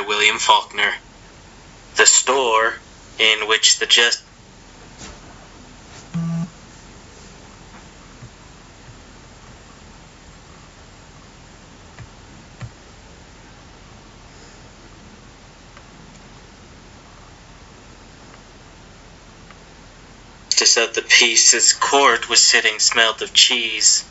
William Faulkner. The store in which the justice of the peace's court was sitting smelled of cheese.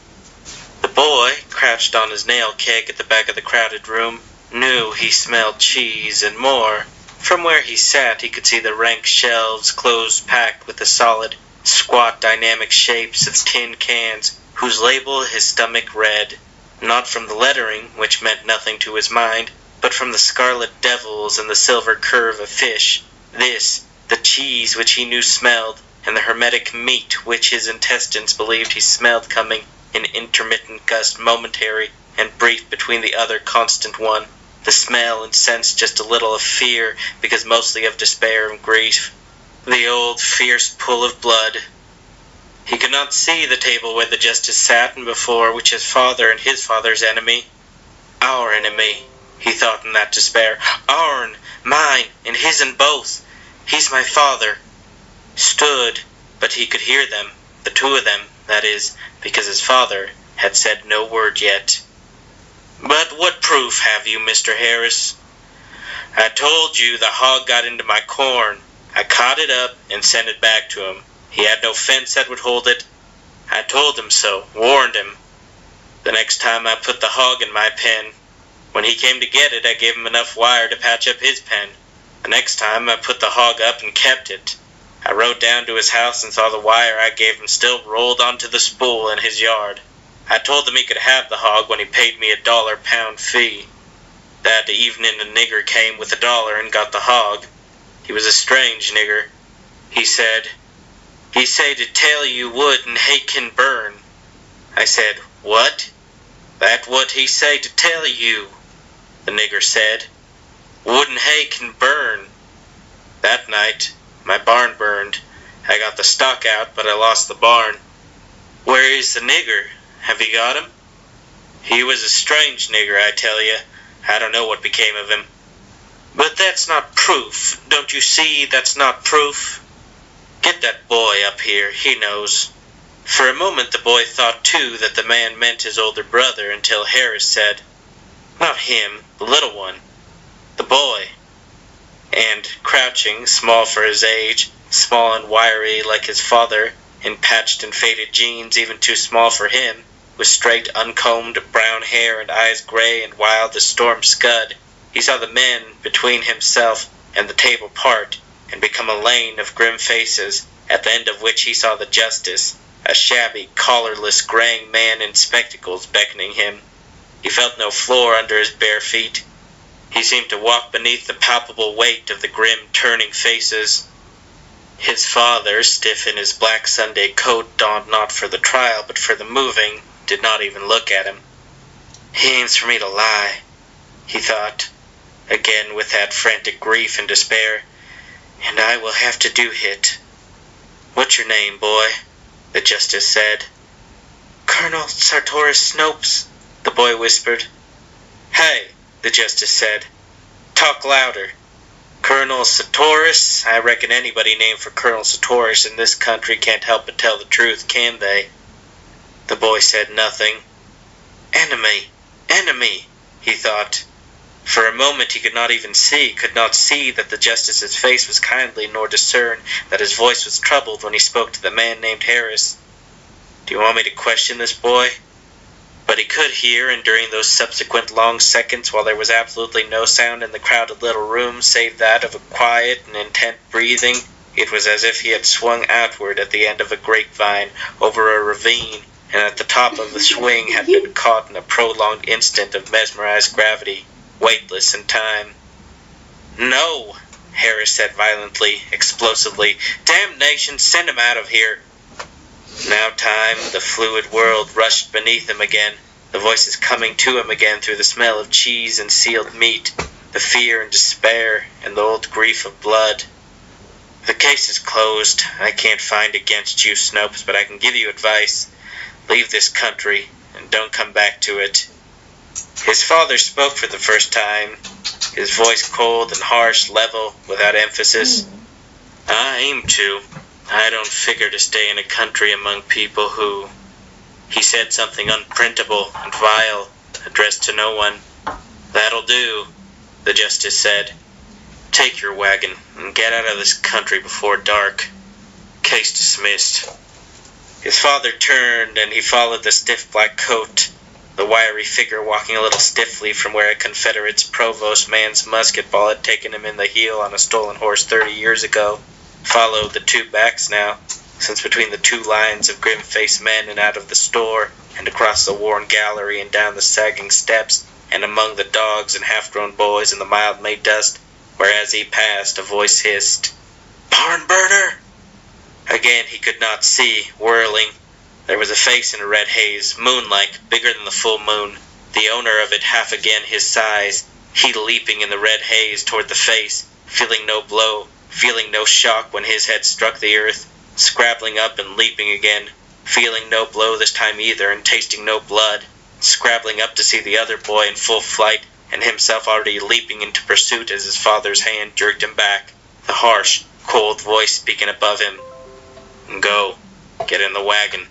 The boy, crouched on his nail keg at the back of the crowded room, knew he smelled cheese and more. From where he sat he could see the rank shelves closed packed with the solid, squat dynamic shapes of tin cans whose label his stomach read, not from the lettering, which meant nothing to his mind, but from the scarlet devils and the silver curve of fish. This, the cheese which he knew smelled, and the hermetic meat which his intestines believed he smelled coming in intermittent gust, momentary and brief between the other constant one. The smell and sense just a little of fear, because mostly of despair and grief. The old fierce pull of blood. He could not see the table where the justice sat, and before which his father and his father's enemy, our enemy, he thought in that despair, our'n, mine, and his and both, he's my father, stood, but he could hear them, the two of them, that is, because his father had said no word yet. But what proof have you, Mr. Harris? I told you the hog got into my corn. I caught it up and sent it back to him. He had no fence that would hold it. I told him so, warned him. The next time I put the hog in my pen. When he came to get it, I gave him enough wire to patch up his pen. The next time I put the hog up and kept it. I rode down to his house and saw the wire I gave him still rolled onto the spool in his yard. I told him he could have the hog when he paid me $1 pound fee. That evening a nigger came with $1 and got the hog. He was a strange nigger. He say to tell you wood and hate can burn. I said, what? That what he say to tell you, the nigger said. Wood and hay can burn. That night, my barn burned. I got the stock out, but I lost the barn. Where is the nigger? Have you got him? He was a strange nigger, I tell you. I don't know what became of him. But that's not proof. Don't you see that's not proof? Get that boy up here. He knows. For a moment the boy thought too that the man meant his older brother, until Harris said, not him, the little one. The boy. And, crouching, small for his age, small and wiry like his father, in patched and faded jeans even too small for him, with straight, uncombed brown hair and eyes gray and wild as storm scud, he saw the men between himself and the table part, and become a lane of grim faces, at the end of which he saw the justice, a shabby, collarless, graying man in spectacles beckoning him. He felt no floor under his bare feet. He seemed to walk beneath the palpable weight of the grim, turning faces. His father, stiff in his black Sunday coat donned not for the trial but for the moving, did not even look at him. He aims for me to lie, he thought, again with that frantic grief and despair, and I will have to do it. What's your name, boy? The justice said. Colonel Sartoris Snopes, the boy whispered. Hey, the justice said. Talk louder. Colonel Sartoris? I reckon anybody named for Colonel Sartoris in this country can't help but tell the truth, can they? The boy said nothing. Enemy, enemy, he thought. For a moment he could not see that the justice's face was kindly, nor discern that his voice was troubled when he spoke to the man named Harris. Do you want me to question this boy? But he could hear, and during those subsequent long seconds, while there was absolutely no sound in the crowded little room save that of a quiet and intent breathing, it was as if he had swung outward at the end of a grapevine over a ravine, and at the top of the swing had been caught in a prolonged instant of mesmerized gravity, weightless in time. No, Harris said violently, explosively. Damnation, send him out of here. Now time, the fluid world rushed beneath him again, the voices coming to him again through the smell of cheese and sealed meat, the fear and despair, and the old grief of blood. The case is closed. I can't find against you, Snopes, but I can give you advice. Leave this country, and don't come back to it. His father spoke for the first time. his voice cold and harsh, level, without emphasis. I aim to. I don't figure to stay in a country among people who... He said something unprintable and vile, addressed to no one. That'll do, the justice said. Take your wagon and get out of this country before dark. Case dismissed. His father turned and he followed the stiff black coat, the wiry figure walking a little stiffly from where a Confederate's provost man's musket ball had taken him in the heel on a stolen horse 30 years ago. Followed the two backs now, since between the two lines of grim-faced men and out of the store, and across the worn gallery and down the sagging steps, and among the dogs and half-grown boys in the mild May dust, where as he passed a voice hissed, "Barn burner!" Again he could not see, whirling. There was a face in a red haze, moon-like, bigger than the full moon, the owner of it half again his size, he leaping in the red haze toward the face, feeling no blow, feeling no shock when his head struck the earth, scrabbling up and leaping again, feeling no blow this time either, and tasting no blood, scrabbling up to see the other boy in full flight, and himself already leaping into pursuit as his father's hand jerked him back, the harsh, cold voice speaking above him. Go. Get in the wagon.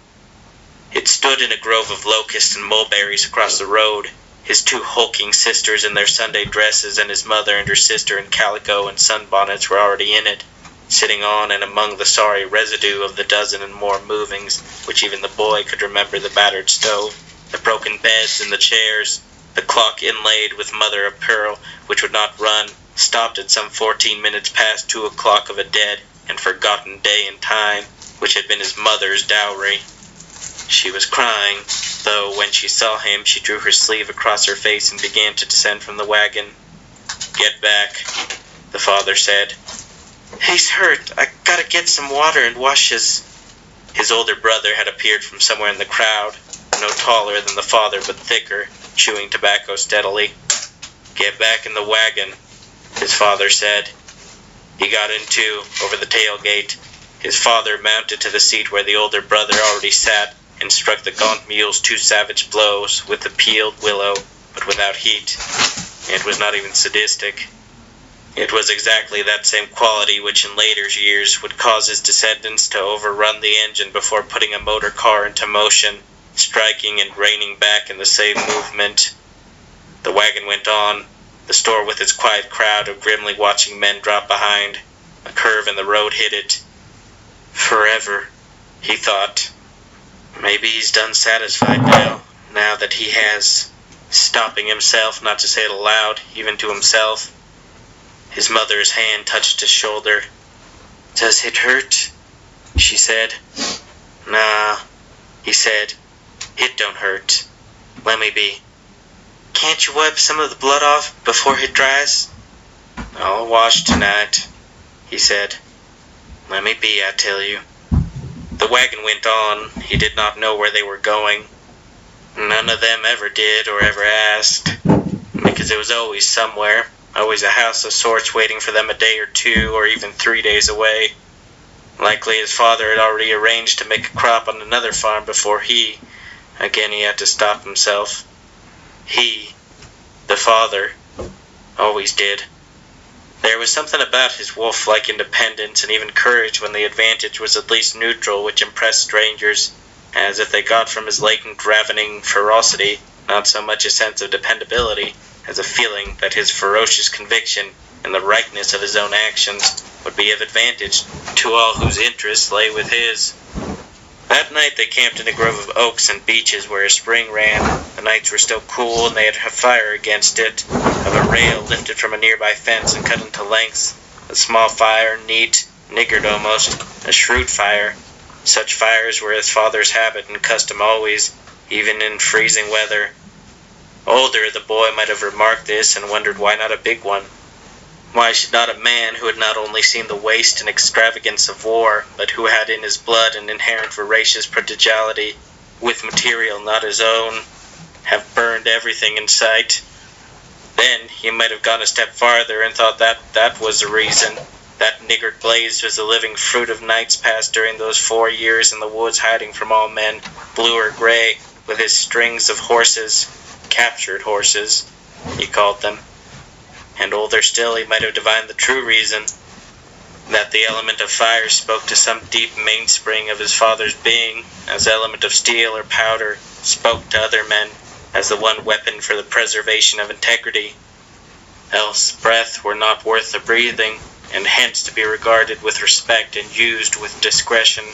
It stood in a grove of locusts and mulberries across the road, his two hulking sisters in their Sunday dresses and his mother and her sister in calico and sunbonnets were already in it, sitting on and among the sorry residue of the dozen and more movings which even the boy could remember, the battered stove, the broken beds and the chairs, the clock inlaid with mother of pearl which would not run, stopped at some 14 minutes past 2 o'clock of a dead and forgotten day and time, which had been his mother's dowry. She was crying, though when she saw him she drew her sleeve across her face and began to descend from the wagon. Get back, the father said. He's hurt. I gotta get some water and wash his... His older brother had appeared from somewhere in the crowd, no taller than the father but thicker, chewing tobacco steadily. Get back in the wagon, his father said. He got in too, over the tailgate. His father mounted to the seat where the older brother already sat, and struck the gaunt mules 2 savage blows with the peeled willow, but without heat. It was not even sadistic. It was exactly that same quality which in later years would cause his descendants to overrun the engine before putting a motor car into motion, striking and reining back in the same movement. The wagon went on, the store with its quiet crowd of grimly watching men drop behind. A curve in the road hid it. Forever, he thought. Maybe he's done satisfied now that he has, stopping himself not to say it aloud, even to himself. His mother's hand touched his shoulder. Does it hurt? She said. Nah, he said. It don't hurt. Let me be. Can't you wipe some of the blood off before it dries? I'll wash tonight, he said. Let me be, I tell you. The wagon went on. He did not know where they were going. None of them ever did or ever asked, because it was always somewhere, always a house of sorts waiting for them a day or 2 or even 3 days away. Likely his father had already arranged to make a crop on another farm before he had to stop himself. He, the father, always did. There was something about his wolf-like independence and even courage when the advantage was at least neutral which impressed strangers, as if they got from his latent ravening ferocity not so much a sense of dependability as a feeling that his ferocious conviction in the rightness of his own actions would be of advantage to all whose interests lay with his. That night they camped in a grove of oaks and beeches where a spring ran. The nights were still cool and they had a fire against it, of a rail lifted from a nearby fence and cut into lengths. A small fire, neat, niggard almost, a shrewd fire. Such fires were his father's habit and custom always, even in freezing weather. Older, the boy might have remarked this and wondered why not a big one. Why should not a man who had not only seen the waste and extravagance of war, but who had in his blood an inherent voracious prodigality, with material not his own, have burned everything in sight? Then he might have gone a step farther and thought that was the reason. That niggard blaze was the living fruit of nights passed during those 4 years in the woods hiding from all men, blue or gray, with his strings of horses, captured horses, he called them. and older still he might have divined the true reason, that the element of fire spoke to some deep mainspring of his father's being, as the element of steel or powder spoke to other men as the one weapon for the preservation of integrity. Else breath were not worth the breathing, and hence to be regarded with respect and used with discretion.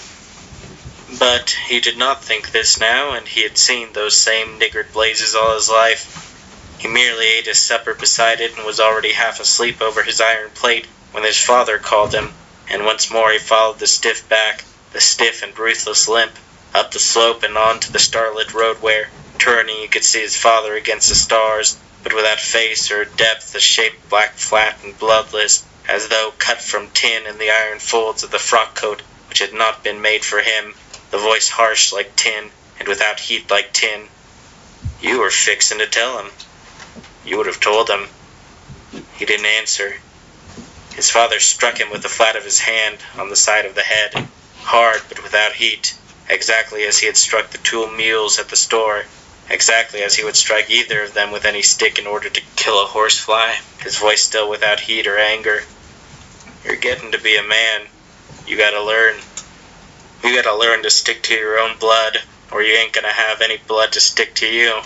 But he did not think this now, and he had seen those same niggard blazes all his life. He merely ate his supper beside it and was already half asleep over his iron plate when his father called him, and once more he followed the stiff back, the stiff and ruthless limp, up the slope and on to the starlit road where, turning, he could see his father against the stars, but without face or depth, the shape black flat and bloodless, as though cut from tin in the iron folds of the frock coat which had not been made for him, the voice harsh like tin, and without heat like tin. You were fixin' to tell him. You would have told him. He didn't answer. His father struck him with the flat of his hand on the side of the head, hard but without heat, exactly as he had struck the 2 mules at the store, exactly as he would strike either of them with any stick in order to kill a horsefly, his voice still without heat or anger. You're getting to be a man. You gotta learn. You gotta learn to stick to your own blood, or you ain't gonna have any blood to stick to you.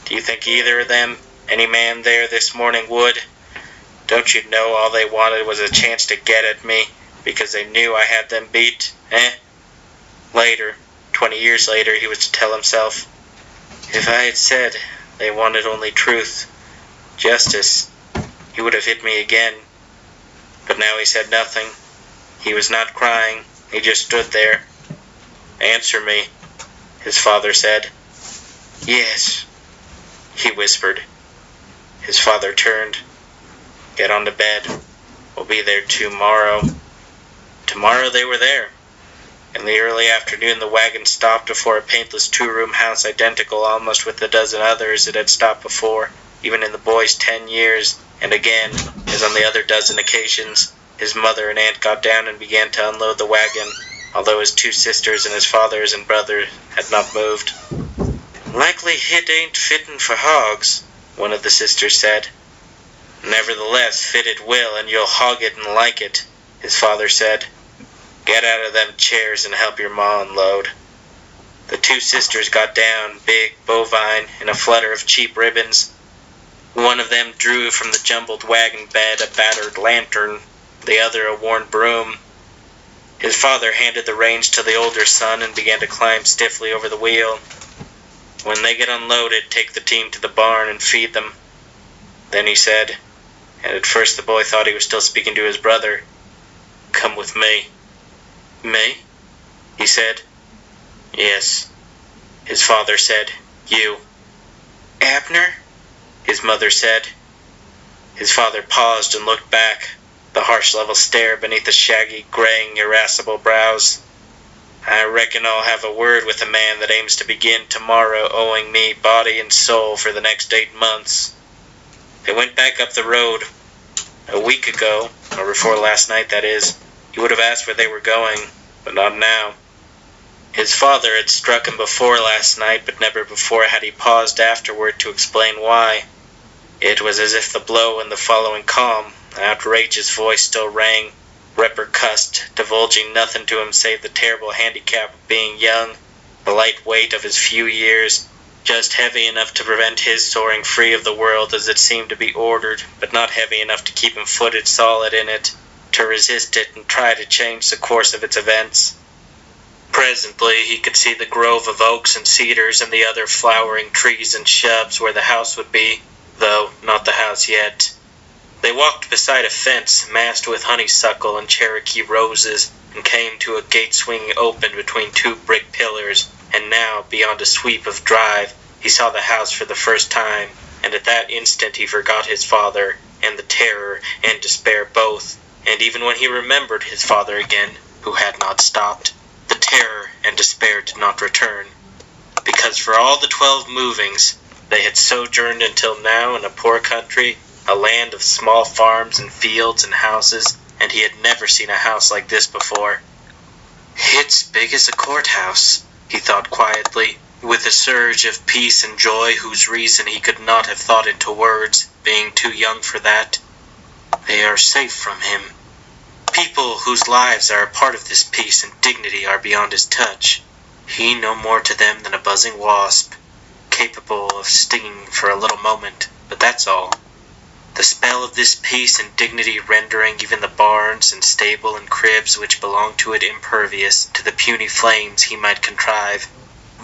Do you think either of them, any man there this morning would? Don't you know all they wanted was a chance to get at me, because they knew I had them beat, eh? Later, 20 years later, he was to tell himself, if I had said they wanted only truth, justice, he would have hit me again. But now he said nothing. He was not crying. He just stood there. Answer me, his father said. Yes, he whispered. His father turned. Get on to bed. We'll be there tomorrow. Tomorrow they were there. In the early afternoon the wagon stopped before a paintless 2-room house identical almost with the dozen others it had stopped before, even in the boy's 10 years, and again, as on the other dozen occasions, his mother and aunt got down and began to unload the wagon, although his 2 sisters and his fathers and brother had not moved. Likely hit ain't fittin' for hogs, one of the sisters said. Nevertheless, fit it will, and you'll hog it and like it, his father said. Get out of them chairs and help your ma unload. The 2 sisters got down, big, bovine, in a flutter of cheap ribbons. One of them drew from the jumbled wagon bed a battered lantern, the other a worn broom. His father handed the reins to the older son and began to climb stiffly over the wheel. When they get unloaded, take the team to the barn and feed them. Then he said, and at first the boy thought he was still speaking to his brother, come with me. Me? He said. Yes. His father said, you. Abner? His mother said. His father paused and looked back, the harsh level stare beneath the shaggy, graying, irascible brows. I reckon I'll have a word with a man that aims to begin tomorrow owing me body and soul for the next 8 months. They went back up the road. A week ago, or before last night, that is, he would have asked where they were going, but not now. His father had struck him before last night, but never before had he paused afterward to explain why. It was as if the blow and the following calm, outrageous voice still rang, repercussed, divulging nothing to him save the terrible handicap of being young, the light weight of his few years, just heavy enough to prevent his soaring free of the world as it seemed to be ordered, but not heavy enough to keep him footed solid in it, to resist it and try to change the course of its events. Presently he could see the grove of oaks and cedars and the other flowering trees and shrubs where the house would be, though not the house yet. They walked beside a fence massed with honeysuckle and Cherokee roses, and came to a gate swinging open between 2 brick pillars, and now, beyond a sweep of drive, he saw the house for the first time, and at that instant he forgot his father, and the terror and despair both, and even when he remembered his father again, who had not stopped, the terror and despair did not return, because for all the 12 movings, they had sojourned until now in a poor country, a land of small farms and fields and houses, and he had never seen a house like this before. It's big as a courthouse, he thought quietly, with a surge of peace and joy whose reason he could not have thought into words, being too young for that. They are safe from him. People whose lives are a part of this peace and dignity are beyond his touch. He no more to them than a buzzing wasp, capable of stinging for a little moment, but that's all. The spell of this peace and dignity rendering even the barns and stable and cribs which belong to it impervious to the puny flames he might contrive.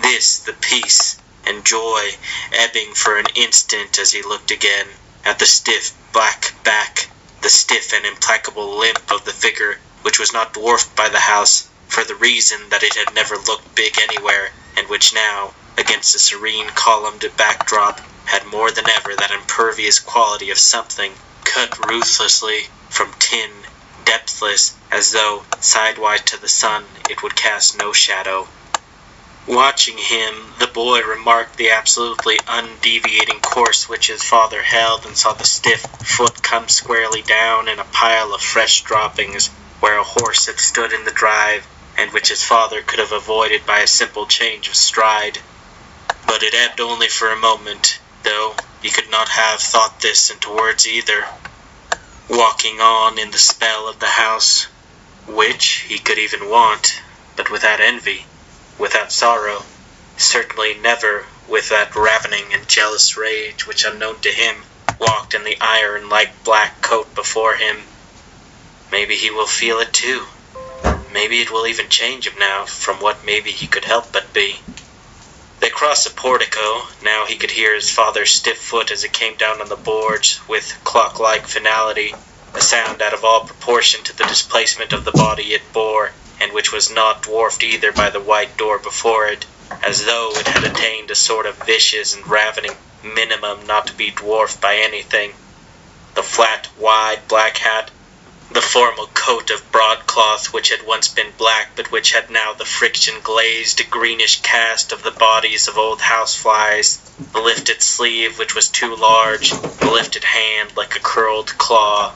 This, the peace and joy, ebbing for an instant as he looked again at the stiff black back, the stiff and implacable limp of the figure, which was not dwarfed by the house, for the reason that it had never looked big anywhere, and which now, against the serene columned backdrop, had more than ever that impervious quality of something cut ruthlessly from tin, depthless, as though, sidewise to the sun, it would cast no shadow. Watching him, the boy remarked the absolutely undeviating course which his father held, and saw the stiff foot come squarely down in a pile of fresh droppings where a horse had stood in the drive, and which his father could have avoided by a simple change of stride. But it ebbed only for a moment, though he could not have thought this into words either. Walking on in the spell of the house, which he could even want, but without envy, without sorrow, certainly never with that ravening and jealous rage which, unknown to him, walked in the iron-like black coat before him. Maybe he will feel it too. Maybe it will even change him now from what maybe he could help but be. They crossed the portico. Now he could hear his father's stiff foot as it came down on the boards with clock-like finality, a sound out of all proportion to the displacement of the body it bore, and which was not dwarfed either by the white door before it, as though it had attained a sort of vicious and ravening minimum not to be dwarfed by anything. The flat, wide black hat, the formal coat of broadcloth which had once been black but which had now the friction-glazed greenish cast of the bodies of old houseflies, the lifted sleeve which was too large, the lifted hand like a curled claw.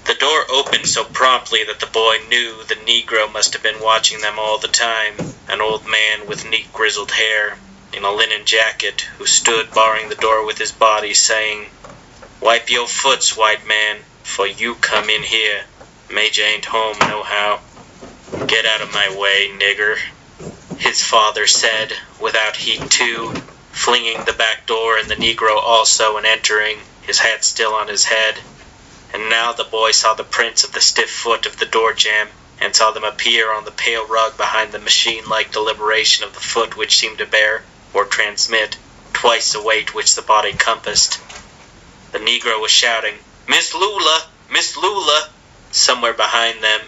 The door opened so promptly that the boy knew the Negro must have been watching them all the time, an old man with neat grizzled hair, in a linen jacket, who stood barring the door with his body, saying, "Wipe your foots, white man, for you come in here. Major ain't home nohow. Get out of my way, nigger," his father said, without heat too, flinging the back door and the Negro also, and entering, his hat still on his head. And now the boy saw the prints of the stiff foot of the door jamb, and saw them appear on the pale rug behind the machine-like deliberation of the foot which seemed to bear, or transmit, twice the weight which the body compassed. The Negro was shouting, "Miss Lula! Miss Lula!" somewhere behind them.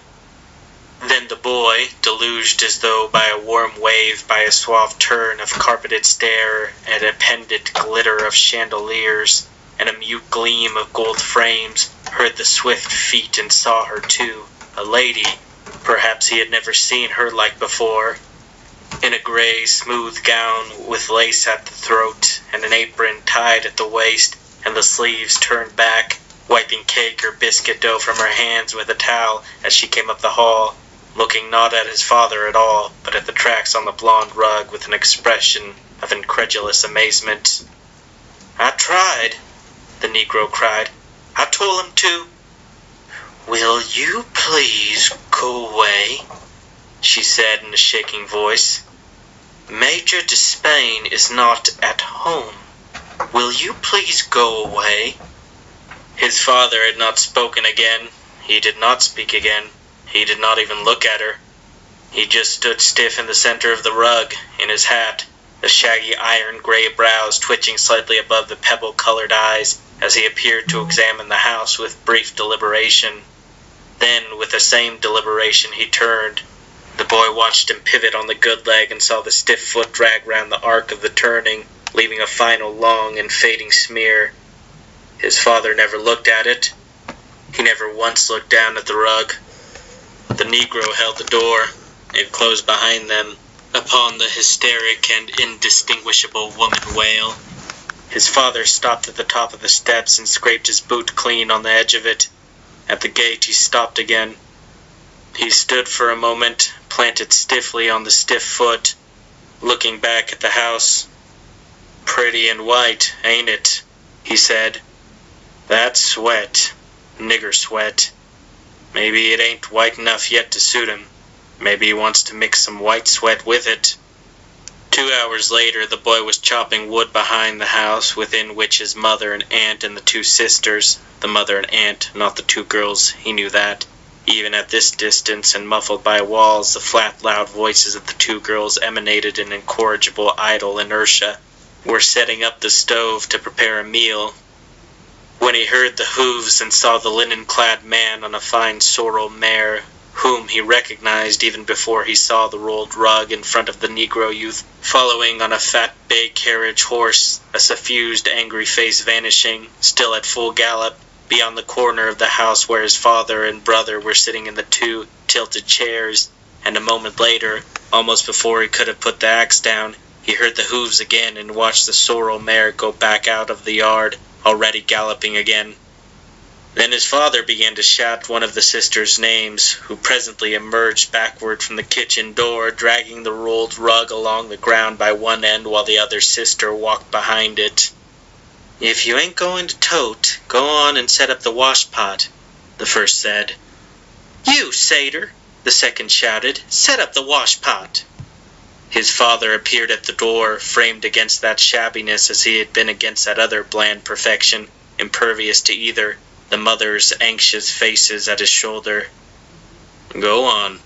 Then the boy, deluged as though by a warm wave, by a suave turn of carpeted stair, and a pendant glitter of chandeliers, and a mute gleam of gold frames, heard the swift feet and saw her too, a lady. Perhaps he had never seen her like before, in a grey, smooth gown with lace at the throat, and an apron tied at the waist, and the sleeves turned back, wiping cake or biscuit dough from her hands with a towel as she came up the hall, looking not at his father at all, but at the tracks on the blonde rug with an expression of incredulous amazement. "I tried," the Negro cried. "I told him to." "Will you please go away?" she said in a shaking voice. "Major Despain is not at home. Will you please go away?" His father had not spoken again. He did not speak again. He did not even look at her. He just stood stiff in the center of the rug, in his hat, the shaggy iron-gray brows twitching slightly above the pebble-colored eyes, as he appeared to examine the house with brief deliberation. Then, with the same deliberation, he turned. The boy watched him pivot on the good leg and saw the stiff foot drag round the arc of the turning, leaving a final long and fading smear. His father never looked at it. He never once looked down at the rug. The Negro held the door. It closed behind them, upon the hysteric and indistinguishable woman wail. His father stopped at the top of the steps and scraped his boot clean on the edge of it. At the gate he stopped again. He stood for a moment, planted stiffly on the stiff foot, looking back at the house. "Pretty and white, ain't it?" he said. That sweat, nigger sweat. Maybe it ain't white enough yet to suit him. Maybe he wants to mix some white sweat with it. 2 hours later, the boy was chopping wood behind the house, within which his mother and aunt and the two sisters, the mother and aunt, not the two girls, he knew that. Even at this distance, and muffled by walls, the flat, loud voices of the two girls emanated in incorrigible, idle inertia, were setting up the stove to prepare a meal, when he heard the hoofs and saw the linen-clad man on a fine sorrel mare, whom he recognized even before he saw the rolled rug in front of the Negro youth, following on a fat bay carriage horse, a suffused, angry face vanishing, still at full gallop, beyond the corner of the house where his father and brother were sitting in the two tilted chairs, and a moment later, almost before he could have put the axe down, he heard the hoofs again and watched the sorrel mare go back out of the yard, already galloping again. Then his father began to shout one of the sisters' names, who presently emerged backward from the kitchen door, dragging the rolled rug along the ground by one end while the other sister walked behind it. "If you ain't going to tote, go on and set up the washpot," the first said. "You, satyr," the second shouted, "set up the washpot." His father appeared at the door, framed against that shabbiness as he had been against that other bland perfection, impervious to either, the mother's anxious faces at his shoulder. "Go on,"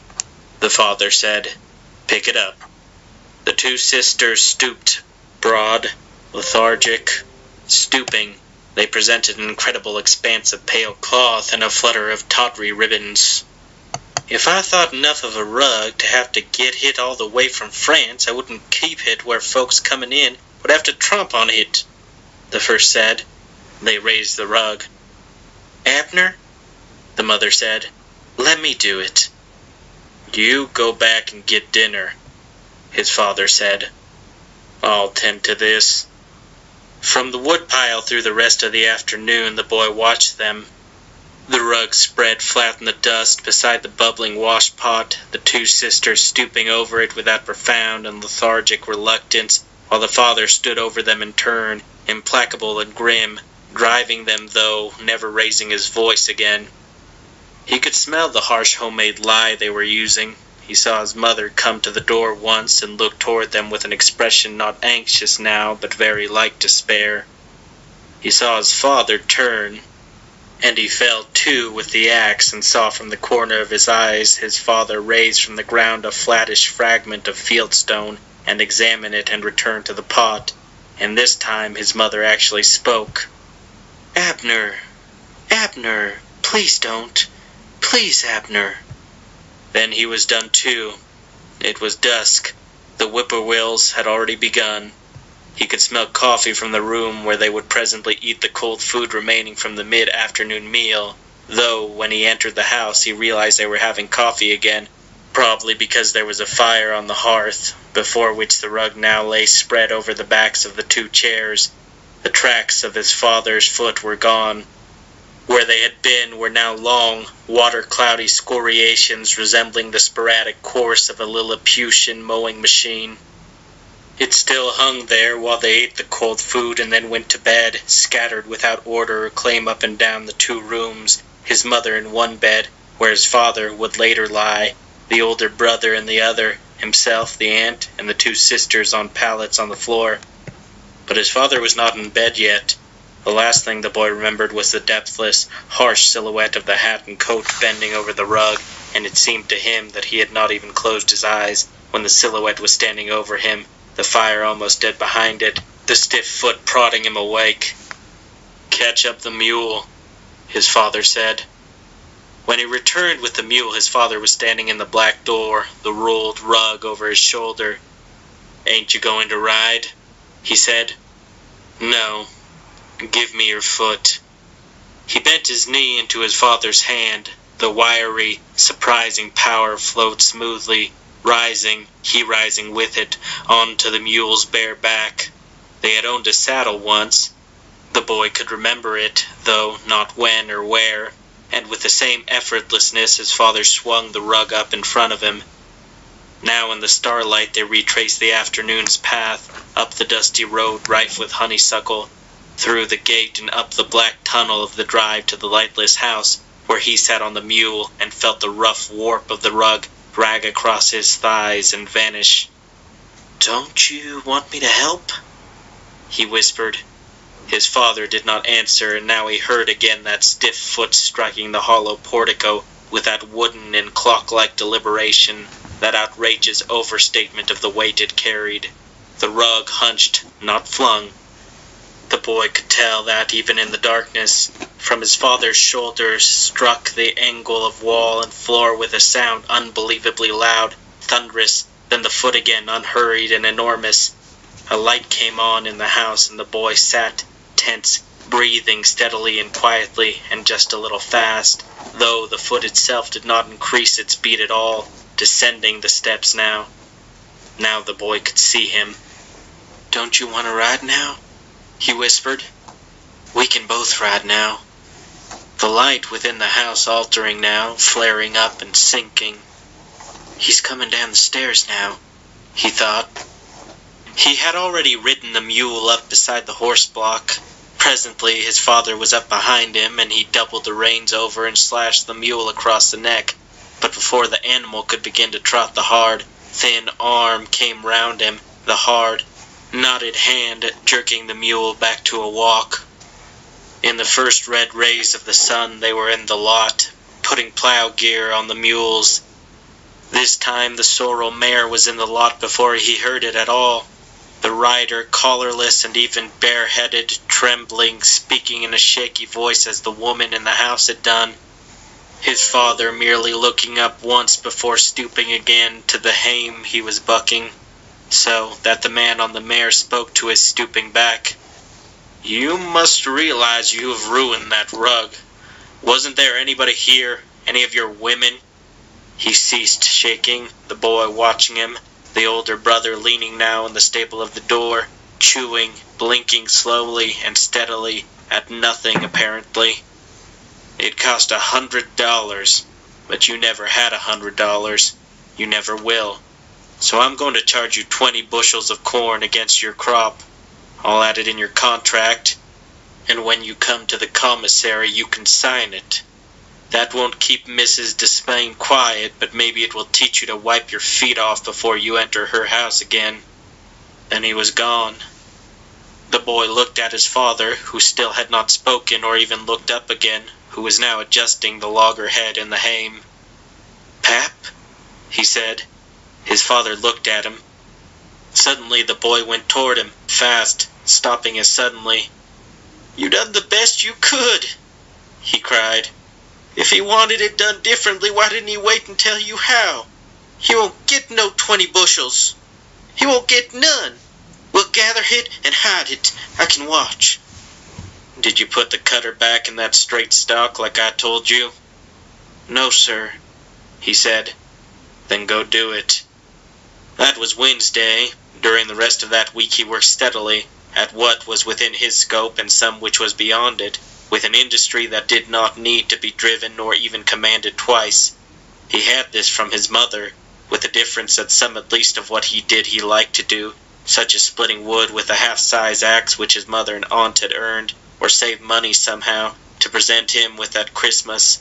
the father said. "Pick it up." The two sisters stooped, broad, lethargic. Stooping, they presented an incredible expanse of pale cloth and a flutter of tawdry ribbons. "If I thought enough of a rug to have to get hit all the way from France, I wouldn't keep it where folks coming in would have to tromp on it," the first said. They raised the rug. "Abner," the mother said, "let me do it." "You go back and get dinner," his father said. "I'll tend to this." From the woodpile through the rest of the afternoon, the boy watched them. The rug spread flat in the dust beside the bubbling washpot, the two sisters stooping over it with that profound and lethargic reluctance, while the father stood over them in turn, implacable and grim, driving them, though never raising his voice again. He could smell the harsh homemade lye they were using. He saw his mother come to the door once and look toward them with an expression not anxious now, but very like despair. He saw his father turn, and he fell to with the axe and saw from the corner of his eyes his father raise from the ground a flattish fragment of fieldstone and examine it and return to the pot, and this time his mother actually spoke. "Abner, Abner, please don't. Please, Abner." Then he was done too. It was dusk. The whippoorwills had already begun. He could smell coffee from the room where they would presently eat the cold food remaining from the mid-afternoon meal, though when he entered the house he realized they were having coffee again, probably because there was a fire on the hearth, before which the rug now lay spread over the backs of the two chairs. The tracks of his father's foot were gone. Where they had been were now long, water-cloudy scoriations resembling the sporadic course of a Lilliputian mowing machine. It still hung there while they ate the cold food and then went to bed, scattered without order or claim up and down the two rooms, his mother in one bed, where his father would later lie, the older brother in the other, himself, the aunt, and the two sisters on pallets on the floor. But his father was not in bed yet. The last thing the boy remembered was the depthless, harsh silhouette of the hat and coat bending over the rug, and it seemed to him that he had not even closed his eyes when the silhouette was standing over him, the fire almost dead behind it, the stiff foot prodding him awake. "Catch up the mule," his father said. When he returned with the mule, his father was standing in the black door, the rolled rug over his shoulder. "Ain't you going to ride?" he said. "No. Give me your foot." He bent his knee into his father's hand. The wiry, surprising power flowed smoothly, rising, he rising with it, on to the mule's bare back. They had owned a saddle once. The boy could remember it, though not when or where, and with the same effortlessness his father swung the rug up in front of him. Now in the starlight they retraced the afternoon's path, up the dusty road rife with honeysuckle. through the gate and up the black tunnel of the drive to the lightless house, where he sat on the mule and felt the rough warp of the rug drag across his thighs and vanish. "Don't you want me to help?" he whispered. His father did not answer, and now he heard again that stiff foot striking the hollow portico with that wooden and clock-like deliberation, that outrageous overstatement of the weight it carried. The rug hunched, not flung. The boy could tell that even in the darkness. From his father's shoulders struck the angle of wall and floor with a sound unbelievably loud, thunderous, then the foot again, unhurried and enormous. A light came on in the house, and the boy sat, tense, breathing steadily and quietly, and just a little fast, though the foot itself did not increase its beat at all, descending the steps now. Now the boy could see him. "Don't you want to ride now?" he whispered. "We can both ride now." The light within the house altering now, flaring up and sinking. "He's coming down the stairs now," he thought. He had already ridden the mule up beside the horse block. Presently his father was up behind him, and he doubled the reins over and slashed the mule across the neck. But before the animal could begin to trot, the hard, thin arm came round him, the hard, knotted hand jerking the mule back to a walk. In the first red rays of the sun they were in the lot, putting plow gear on the mules. This time the sorrel mare was in the lot before he heard it at all. The rider, collarless and even bareheaded, trembling, speaking in a shaky voice as the woman in the house had done. His father merely looking up once before stooping again to the hame he was bucking, so that the man on the mare spoke to his stooping back. "You must realize you have ruined that rug. Wasn't there anybody here, any of your women?" He ceased shaking, the boy watching him, the older brother leaning now in the staple of the door, chewing, blinking slowly and steadily at nothing apparently. "It cost $100, but you never had $100. You never will. So I'm going to charge you 20 bushels of corn against your crop. I'll add it in your contract, and when you come to the commissary you can sign it. That won't keep Mrs. Despain quiet, but maybe it will teach you to wipe your feet off before you enter her house again." Then he was gone. The boy looked at his father, who still had not spoken or even looked up again, who was now adjusting the loggerhead in the hame. "Pap?" he said. His father looked at him. Suddenly the boy went toward him, fast, stopping as suddenly. "You done the best you could," he cried. "If he wanted it done differently, why didn't he wait and tell you how? He won't get no 20 bushels. He won't get none. We'll gather it and hide it. I can watch." "Did you put the cutter back in that straight stock like I told you?" "No, sir," he said. "Then go do it." That was Wednesday. During the rest of that week he worked steadily at what was within his scope and some which was beyond it, with an industry that did not need to be driven nor even commanded twice. He had this from his mother, with the difference that some at least of what he did he liked to do, such as splitting wood with a half-size axe which his mother and aunt had earned, or saved money somehow, to present him with at Christmas.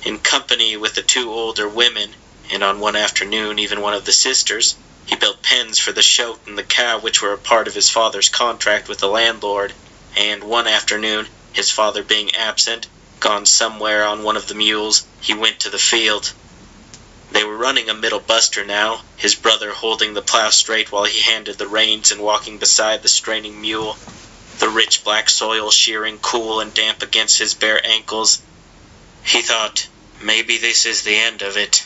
In company with the 2 older women, and on one afternoon even one of the sisters, he built pens for the shoat and the cow which were a part of his father's contract with the landlord, and one afternoon, his father being absent, gone somewhere on one of the mules, he went to the field. They were running a middle buster now, his brother holding the plow straight while he handed the reins and walking beside the straining mule, the rich black soil shearing cool and damp against his bare ankles. He thought, maybe this is the end of it.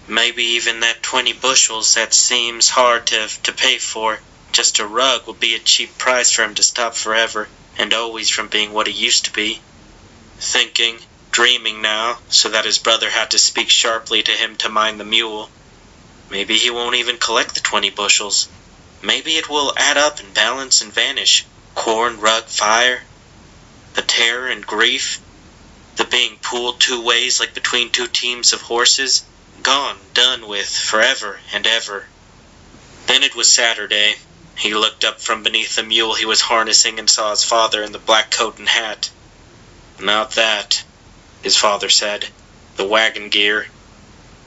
Maybe even that 20 bushels that seems hard to pay for, just a rug, will be a cheap price for him to stop forever and always from being what he used to be. Thinking, dreaming now, so that his brother had to speak sharply to him to mind the mule. Maybe he won't even collect the 20 bushels. Maybe it will add up and balance and vanish. Corn, rug, fire. The terror and grief. The being pulled 2 ways like between 2 teams of horses. Gone, done with, forever and ever. Then it was Saturday. He looked up from beneath the mule he was harnessing and saw his father in the black coat and hat. "Not that," his father said. "The wagon gear."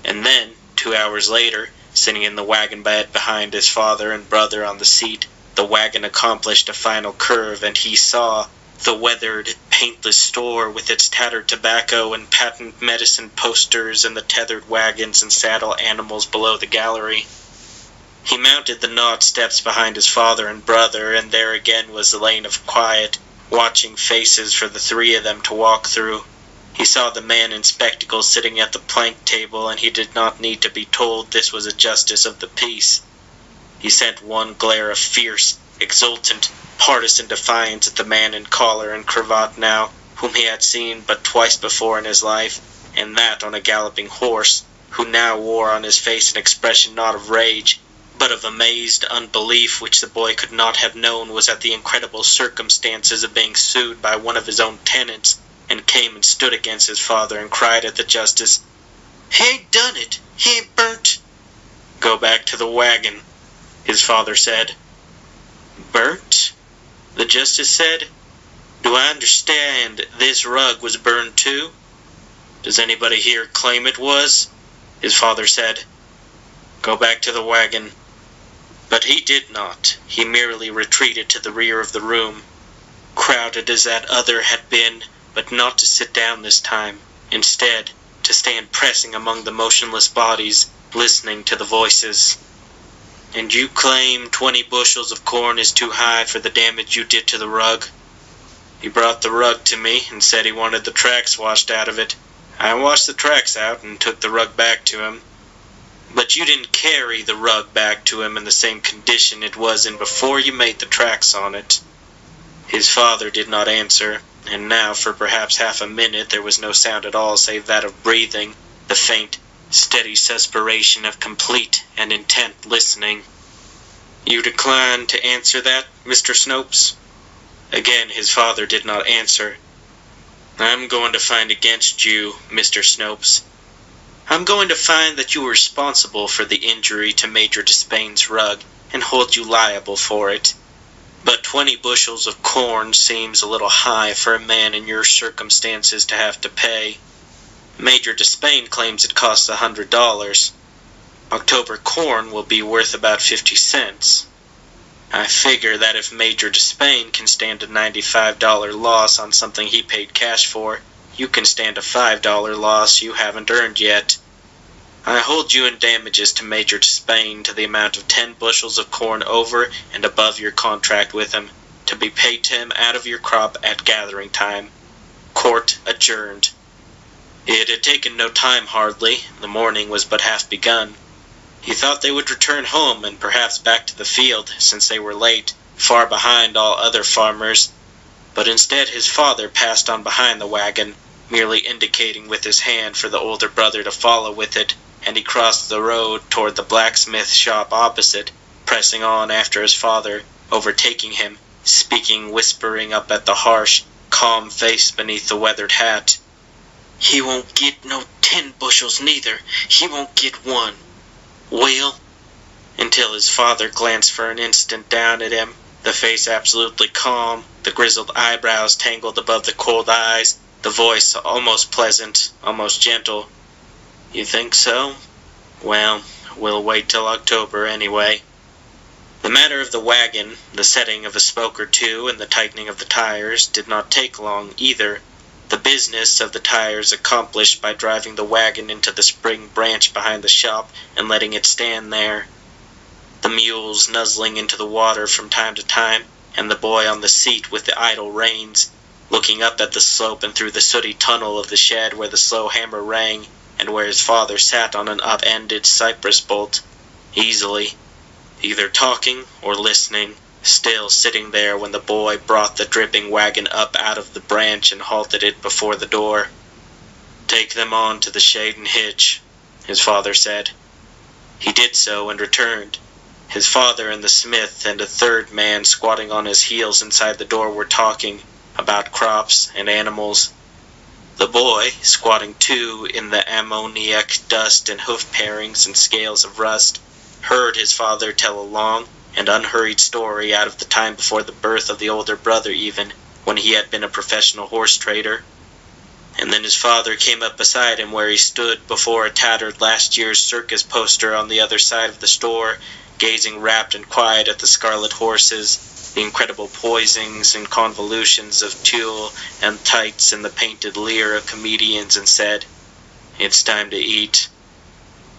And then, 2 hours later, sitting in the wagon bed behind his father and brother on the seat, the wagon accomplished a final curve, and he saw the weathered, paintless store with its tattered tobacco and patent medicine posters and the tethered wagons and saddle animals below the gallery. He mounted the gnawed steps behind his father and brother, and there again was the lane of quiet, watching faces for the three of them to walk through. He saw the man in spectacles sitting at the plank table, and he did not need to be told this was a justice of the peace. He sent one glare of fierce, exultant, partisan defiance at the man in collar and cravat now, whom he had seen but twice before in his life, and that on a galloping horse, who now wore on his face an expression not of rage, but of amazed unbelief which the boy could not have known was at the incredible circumstances of being sued by one of his own tenants, and came and stood against his father and cried at the justice, "He ain't done it! He ain't burnt!" "Go back to the wagon," his father said. "Burnt?" the justice said. "Do I understand this rug was burned too?" "Does anybody here claim it was?" his father said. "Go back to the wagon." But he did not. He merely retreated to the rear of the room, crowded as that other had been, but not to sit down this time. Instead, to stand pressing among the motionless bodies, listening to the voices. "And you claim 20 bushels of corn is too high for the damage you did to the rug?" "He brought the rug to me and said he wanted the tracks washed out of it. I washed the tracks out and took the rug back to him." "But you didn't carry the rug back to him in the same condition it was in before you made the tracks on it?" His father did not answer, and now for perhaps half a minute there was no sound at all save that of breathing, the faint, steady suspiration of complete and intent listening. "You decline to answer that, Mr. Snopes?" Again his father did not answer. "I'm going to find against you, Mr. Snopes. I'm going to find that you were responsible for the injury to Major Despain's rug, and hold you liable for it. But 20 bushels of corn seems a little high for a man in your circumstances to have to pay. Major Despain claims it costs $100. October corn will be worth about 50 cents. I figure that if Major Despain can stand a $95 loss on something he paid cash for, you can stand a $5 loss you haven't earned yet. I hold you in damages to Major Despain to the amount of 10 bushels of corn over and above your contract with him, to be paid to him out of your crop at gathering time. Court adjourned. It had taken no time hardly. The morning was but half begun. He thought they would return home and perhaps back to the field, since they were late, far behind all other farmers. But instead his father passed on behind the wagon, merely indicating with his hand for the older brother to follow with it, and he crossed the road toward the blacksmith shop opposite, pressing on after his father, overtaking him, speaking whispering up at the harsh, calm face beneath the weathered hat. "He won't get no 10 bushels neither. He won't get 1. Well," until his father glanced for an instant down at him, the face absolutely calm, the grizzled eyebrows tangled above the cold eyes, the voice almost pleasant, almost gentle. "You think so? Well, we'll wait till October anyway." The matter of the wagon, the setting of a spoke or two, and the tightening of the tires did not take long either, the business of the tires accomplished by driving the wagon into the spring branch behind the shop and letting it stand there, the mules nuzzling into the water from time to time, and the boy on the seat with the idle reins, looking up at the slope and through the sooty tunnel of the shed where the slow hammer rang, and where his father sat on an up-ended cypress bolt, easily, either talking or listening, still sitting there when the boy brought the dripping wagon up out of the branch and halted it before the door. "Take them on to the shade and hitch," his father said. He did so and returned. His father and the smith and a third man squatting on his heels inside the door were talking about crops and animals. The boy, squatting too in the ammoniac dust and hoof parings and scales of rust, heard his father tell a long and unhurried story out of the time before the birth of the older brother even, when he had been a professional horse trader. And then his father came up beside him where he stood before a tattered last year's circus poster on the other side of the store, gazing rapt and quiet at the scarlet horses, the incredible poisings and convolutions of tulle and tights and the painted leer of comedians, and said, "It's time to eat."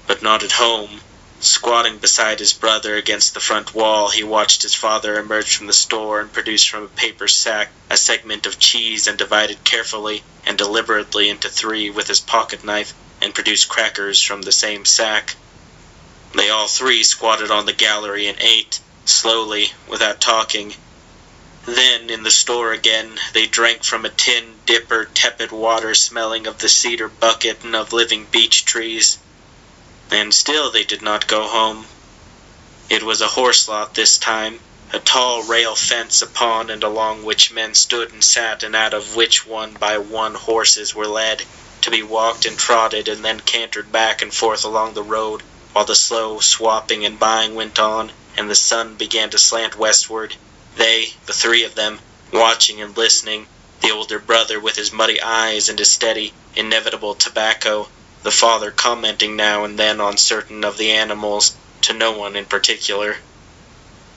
But not at home. Squatting beside his brother against the front wall, he watched his father emerge from the store and produce from a paper sack a segment of cheese and divide it carefully and deliberately into 3 with his pocket knife, and produce crackers from the same sack. They all 3 squatted on the gallery and ate, slowly, without talking. Then, in the store again, they drank from a tin dipper tepid water smelling of the cedar bucket and of living beech trees. And still they did not go home. It was a horse lot this time, a tall rail fence upon and along which men stood and sat, and out of which one by one horses were led, to be walked and trotted and then cantered back and forth along the road, while the slow swapping and buying went on, and the sun began to slant westward. They, the 3 of them, watching and listening, the older brother with his muddy eyes and his steady, inevitable tobacco, the father commenting now and then on certain of the animals, to no one in particular.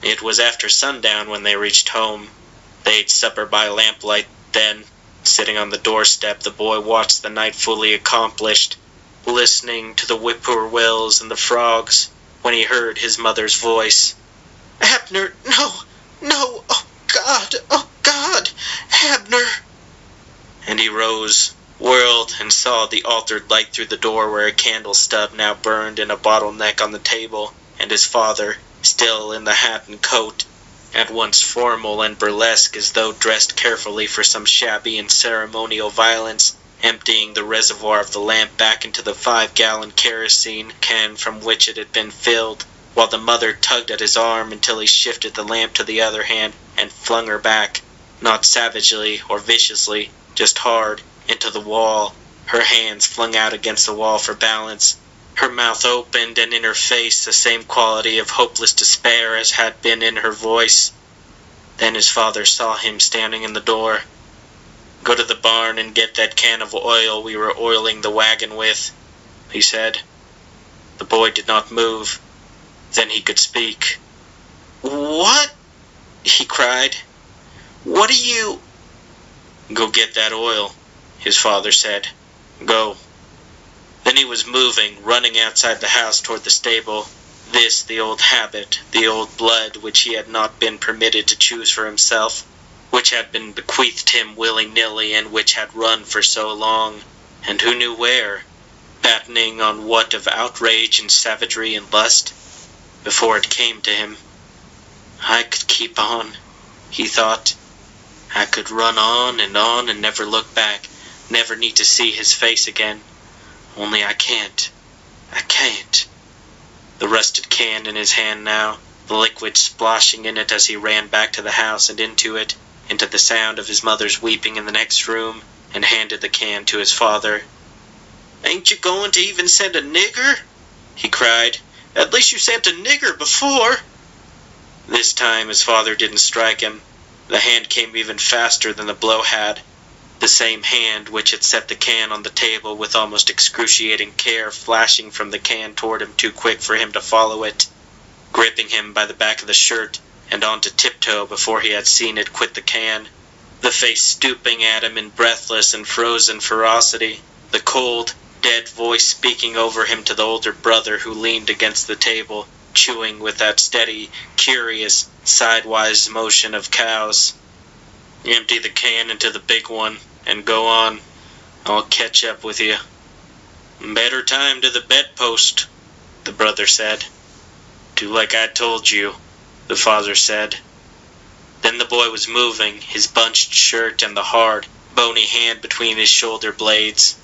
It was after sundown when they reached home. They ate supper by lamplight. Then, sitting on the doorstep, the boy watched the night fully accomplished, listening to the whippoorwills and the frogs, when he heard his mother's voice. "Abner, no, no, oh God, Abner!" And he rose, whirled, and saw the altered light through the door where a candle stub now burned in a bottleneck on the table, and his father, still in the hat and coat, at once formal and burlesque as though dressed carefully for some shabby and ceremonial violence, emptying the reservoir of the lamp back into the 5-gallon kerosene can from which it had been filled, while the mother tugged at his arm until he shifted the lamp to the other hand and flung her back, not savagely or viciously, just hard, into the wall, her hands flung out against the wall for balance, her mouth opened, and in her face the same quality of hopeless despair as had been in her voice. Then his father saw him standing in the door. "Go to the barn and get that can of oil we were oiling the wagon with," he said. The boy did not move. Then he could speak. "What?" he cried. "What are you—" "Go get that oil," his father said. "Go." Then he was moving, running outside the house toward the stable. This, the old habit, the old blood which he had not been permitted to choose for himself, which had been bequeathed him willy-nilly, and which had run for so long, and who knew where, battening on what of outrage and savagery and lust, before it came to him. I could keep on, he thought. I could run on and never look back, never need to see his face again. Only I can't. I can't. The rusted can in his hand now, the liquid splashing in it as he ran back to the house and into it, into the sound of his mother's weeping in the next room, and handed the can to his father. "Ain't you going to even send a nigger?" he cried. "At least you sent a nigger before." This time his father didn't strike him. The hand came even faster than the blow had. The same hand which had set the can on the table with almost excruciating care, flashing from the can toward him too quick for him to follow it, gripping him by the back of the shirt and onto tiptoe before he had seen it quit the can, the face stooping at him in breathless and frozen ferocity, the cold, dead voice speaking over him to the older brother who leaned against the table, chewing with that steady, curious, sidewise motion of cows. "Empty the can into the big one, and go on. I'll catch up with you." "Better time to the bedpost," the brother said. "Do like I told you," the father said. Then the boy was moving, his bunched shirt and the hard, bony hand between his shoulder blades,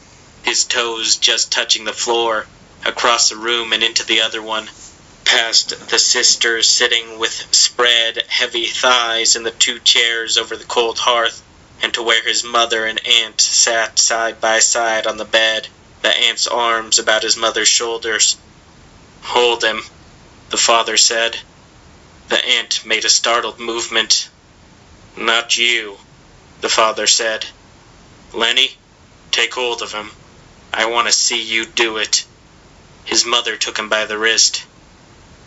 his toes just touching the floor, across the room and into the other one, past the sisters sitting with spread, heavy thighs in the 2 chairs over the cold hearth, and to where his mother and aunt sat side by side on the bed, the aunt's arms about his mother's shoulders. "Hold him," the father said. The ant made a startled movement. "Not you," the father said. "Lenny, take hold of him. I want to see you do it." His mother took him by the wrist.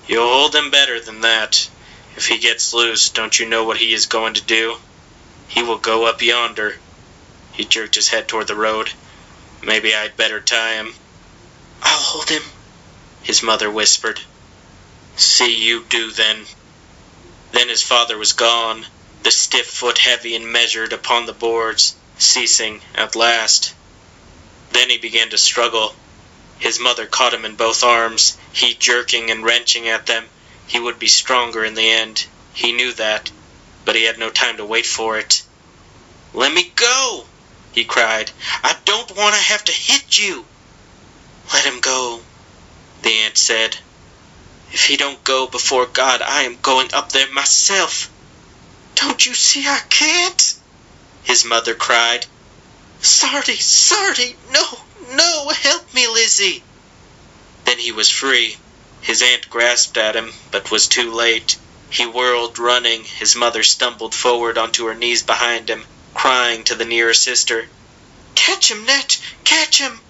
"You'll hold him better than that. If he gets loose, don't you know what he is going to do? He will go up yonder." He jerked his head toward the road. "Maybe I'd better tie him." "I'll hold him," his mother whispered. "See you do then." Then his father was gone, the stiff foot heavy and measured upon the boards, ceasing at last. Then he began to struggle. His mother caught him in both arms, he jerking and wrenching at them. He would be stronger in the end. He knew that, but he had no time to wait for it. "Let me go!" he cried. "I don't want to have to hit you." "Let him go," the ant said. "If he don't go before God, I am going up there myself." "Don't you see I can't?" his mother cried. Sarty, no, help me, Lizzie." Then he was free. His aunt grasped at him, but was too late. He whirled, running. His mother stumbled forward onto her knees behind him, crying to the nearer sister, "Catch him, Net, catch him."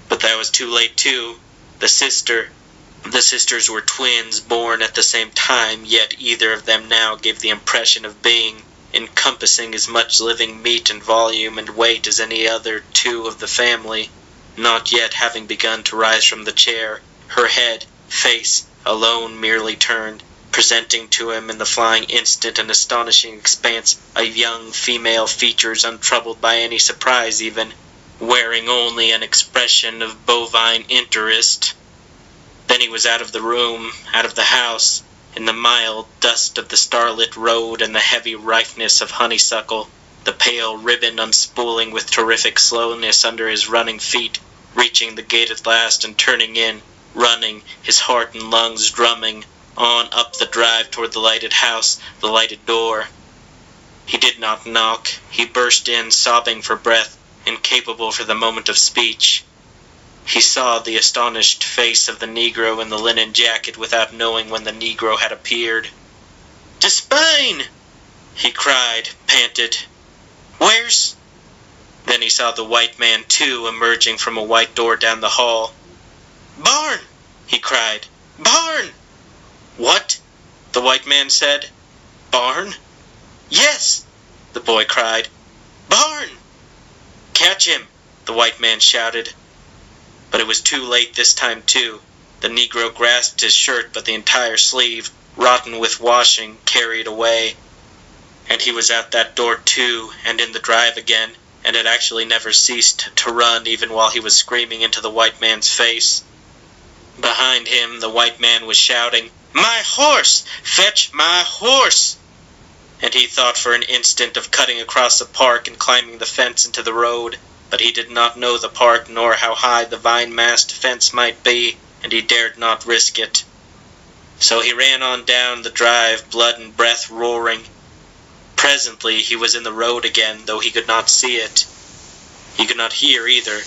But that was too late too. The sisters were twins, born at the same time, yet either of them now gave the impression of being, encompassing as much living meat and volume and weight as any other two of the family, not yet having begun to rise from the chair, her head, face, alone merely turned, presenting to him in the flying instant an astonishing expanse of young female features untroubled by any surprise even, wearing only an expression of bovine interest. Then he was out of the room, out of the house, in the mild dust of the starlit road and the heavy ripeness of honeysuckle, the pale ribbon unspooling with terrific slowness under his running feet, reaching the gate at last and turning in, running, his heart and lungs drumming, on up the drive toward the lighted house, the lighted door. He did not knock. He burst in, sobbing for breath, incapable for the moment of speech. He saw the astonished face of the Negro in the linen jacket without knowing when the Negro had appeared. "To Spain!" he cried, panted. "Where's—" Then he saw the white man, too, emerging from a white door down the hall. "Barn!" he cried. "Barn!" "What?" the white man said. "Barn?" "Yes!" the boy cried. "Barn!" "Catch him!" the white man shouted. But it was too late this time too. The Negro grasped his shirt, but the entire sleeve, rotten with washing, carried away. And he was at that door too, and in the drive again, and had actually never ceased to run even while he was screaming into the white man's face. Behind him the white man was shouting, "My horse! Fetch my horse!" And he thought for an instant of cutting across the park and climbing the fence into the road. But he did not know the park nor how high the vine-masked fence might be, and he dared not risk it. So he ran on down the drive, blood and breath roaring. Presently he was in the road again, though he could not see it. He could not hear either.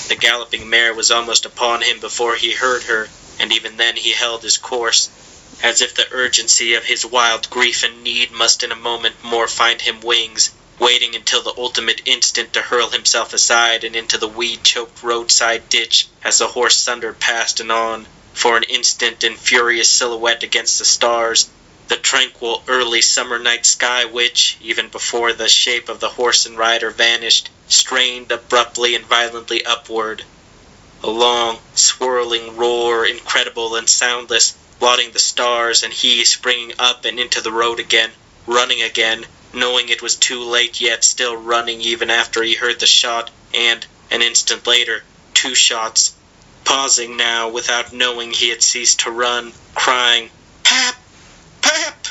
The galloping mare was almost upon him before he heard her, and even then he held his course, as if the urgency of his wild grief and need must in a moment more find him wings, waiting until the ultimate instant to hurl himself aside and into the weed-choked roadside ditch as the horse thundered past and on, for an instant in furious silhouette against the stars, the tranquil early summer night sky which, even before the shape of the horse and rider vanished, strained abruptly and violently upward. A long, swirling roar, incredible and soundless, blotting the stars, and he springing up and into the road again, running again, knowing it was too late, yet still running even after he heard the shot, and, an instant later, 2 shots, pausing now without knowing he had ceased to run, crying, "Pap! Pap!"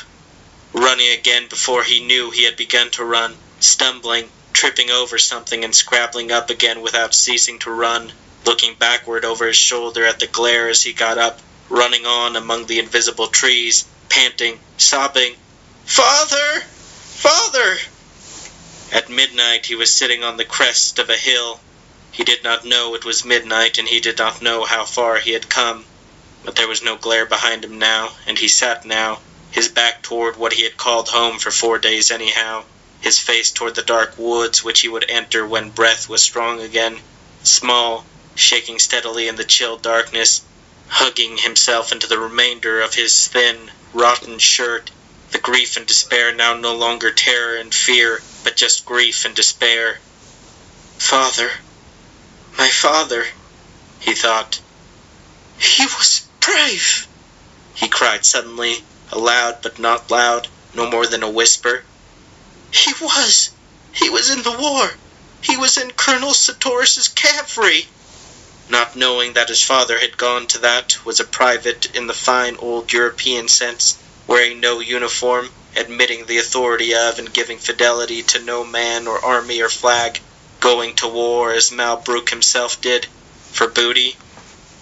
running again before he knew he had begun to run, stumbling, tripping over something and scrabbling up again without ceasing to run, looking backward over his shoulder at the glare as he got up, running on among the invisible trees, panting, sobbing, "Father! Father!" At midnight he was sitting on the crest of a hill. He did not know it was midnight, and he did not know how far he had come. But there was no glare behind him now, and he sat now, his back toward what he had called home for 4 days anyhow, his face toward the dark woods which he would enter when breath was strong again, small, shaking steadily in the chill darkness, hugging himself into the remainder of his thin, rotten shirt, the grief and despair now no longer terror and fear, but just grief and despair. Father, my father, he thought. He was brave, he cried suddenly, aloud but not loud, no more than a whisper. He was in the war. He was in Colonel Sartoris's cavalry. Not knowing that his father had gone to that, was a private in the fine old European sense, wearing no uniform, admitting the authority of and giving fidelity to no man or army or flag, going to war as Malbrook himself did, for booty.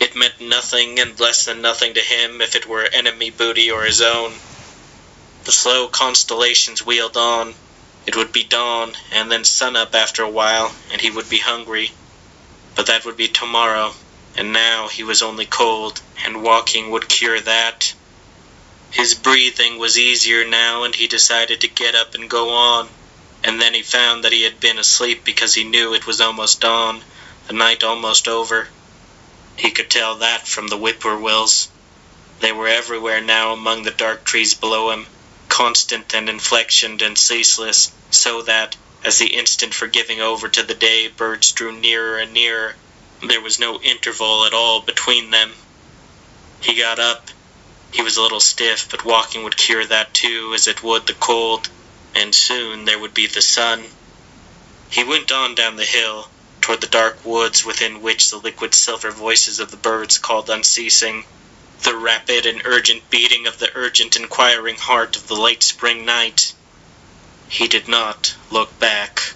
It meant nothing and less than nothing to him if it were enemy booty or his own. The slow constellations wheeled on. It would be dawn, and then sun-up after a while, and he would be hungry. But that would be tomorrow, and now he was only cold, and walking would cure that. His breathing was easier now, and he decided to get up and go on, and then he found that he had been asleep because he knew it was almost dawn, the night almost over. He could tell that from the whippoorwills. They were everywhere now among the dark trees below him, constant and inflectioned and ceaseless, so that, as the instant for giving over to the day birds drew nearer and nearer, there was no interval at all between them. He got up. He was a little stiff, but walking would cure that too, as it would the cold, and soon there would be the sun. He went on down the hill, toward the dark woods within which the liquid silver voices of the birds called unceasing, the rapid and urgent beating of the urgent inquiring heart of the late spring night. He did not look back.